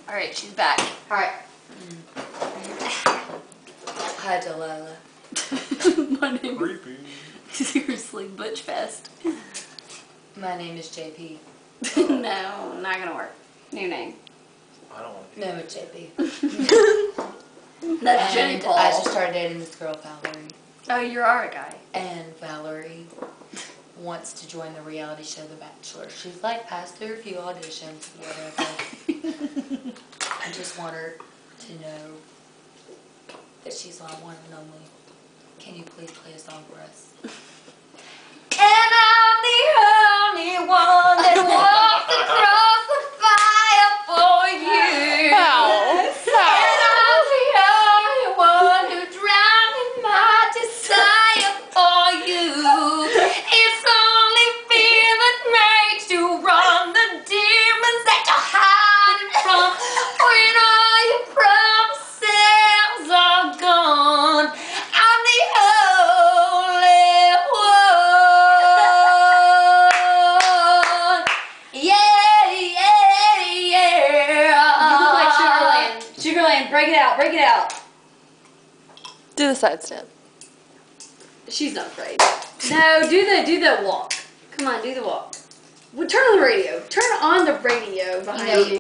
Alright, she's back. Alright. Hi, Delilah. My name Creepy. is seriously Butch Fest. My name is JP. No, not gonna work. New name. I don't want to. No, it's JP. That's Jenny And Paul. I just started dating this girl, Valerie. Oh, you are a guy. And Valerie wants to join the reality show The Bachelor. She's like passed through a few auditions, whatever. I just want her to know that she's my one and only. Can you please play a song for us? And I'm the only one that walks across the fire for you. And I'm the only one who drowned in my desire for you. It's only fear that makes you run, the demons that you're hiding from. When all your promises are gone, I'm the only one. Yeah, yeah, yeah. You look like Sugarland. Sugarland, break it out, break it out. Do the side step. She's not afraid. No, do the walk. Come on, do the walk. Well, turn on the radio. Turn on the radio behind you.